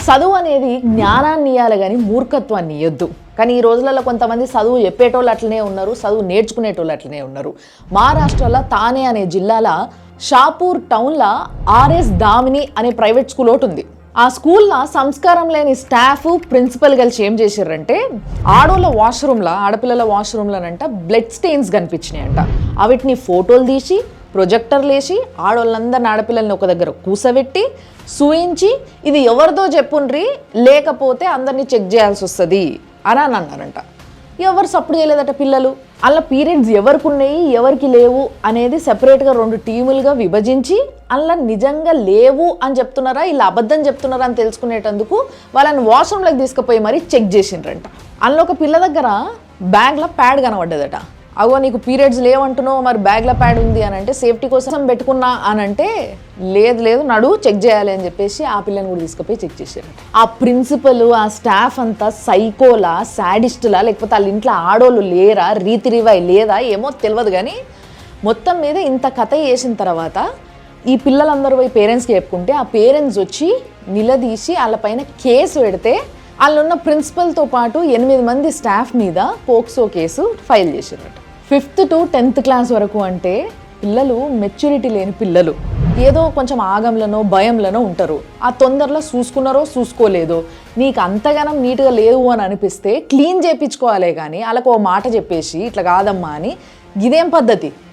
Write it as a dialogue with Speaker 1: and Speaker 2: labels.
Speaker 1: చదువు అనేది జ్ఞానాన్ని ఇవ్వాలి కానీ మూర్ఖత్వాన్ని ఇవ్వద్దు. కానీ ఈ రోజులలో కొంతమంది చదువు చెప్పేటోళ్ళు అట్లనే ఉన్నారు, చదువు నేర్చుకునేటోళ్ళు అట్లనే ఉన్నారు. మహారాష్ట్రలో తానే అనే జిల్లాలో షాపూర్ టౌన్లో ఆర్ఎస్ దామిని అనే ప్రైవేట్ స్కూల్ ఒకటి ఉంది. ఆ స్కూల్లో సంస్కారం లేని స్టాఫ్ ప్రిన్సిపల్ కలిసి ఏం చేశారంటే ఆడోళ్ళ వాష్రూమ్లో, ఆడపిల్లల వాష్రూమ్లోనంట బ్లడ్ స్టెయిన్స్ కనిపించినాయంట. వీటిని ఫోటోలు తీసి ప్రొజెక్టర్లు వేసి ఆడోళ్ళందరిని, ఆడపిల్లల్ని ఒక దగ్గర కూసబెట్టి సూయించి ఇది ఎవరిదో చెప్పుండ్రి, లేకపోతే అందరినీ చెక్ చేయాల్సి వస్తుంది అని అన్నారంట. ఎవరు సపోర్ట్ చేయలేదట పిల్లలు. అలా పీరియడ్స్ ఎవరికి ఉన్నాయి ఎవరికి లేవు అనేది సెపరేట్గా 2 టీములుగా విభజించి అలా నిజంగా లేవు అని చెప్తున్నారా ఇలా అబద్ధం చెప్తున్నారా అని తెలుసుకునేటందుకు వాళ్ళని వాష్రూమ్లోకి తీసుకుపోయి మరీ చెక్ చేసిండ్రంట. అందులో ఒక పిల్ల దగ్గర బ్యాగ్లో ప్యాడ్ కనబడ్డదట. అగో నీకు పీరియడ్స్ లేవంటున్నావు, మరి బ్యాగ్లో ప్యాడ్ ఉంది అని అంటే సేఫ్టీ కోసం పెట్టుకున్నా అని అంటే లేదు నడు చెక్ చేయాలి అని చెప్పేసి ఆ పిల్లని కూడా తీసుకుపోయి చెక్ చేశారు. ఆ ప్రిన్సిపల్, ఆ స్టాఫ్ అంతా సైకోలా, శాడిస్టులా, లేకపోతే వాళ్ళ ఇంట్లో ఆడోళ్ళు లేరా, రీతి రివాయి లేదా ఏమో తెలియదు. కానీ మొత్తం మీద ఇంత కథ చేసిన తర్వాత ఈ పిల్లలందరూ పోయి పేరెంట్స్కి చెప్పుకుంటే ఆ పేరెంట్స్ వచ్చి నిలదీసి వాళ్ళపైన కేసు పెడితే వాళ్ళున్న ప్రిన్సిపల్తో పాటు 8 మంది స్టాఫ్ మీద పోక్సో కేసు ఫైల్ చేశారట. 5th to 10th క్లాస్ వరకు అంటే పిల్లలు మెచ్యూరిటీ లేని పిల్లలు, ఏదో కొంచెం ఆగంలోనో భయంలోనో ఉంటారు. ఆ తొందరలో చూసుకున్నారో చూసుకోలేదో, నీకు అంతగానం నీట్గా లేదు అని అనిపిస్తే క్లీన్ చేయించుకోవాలే కానీ వాళ్ళకు ఓ మాట చెప్పేసి ఇట్లా కాదమ్మా అని, ఇదేం పద్ధతి?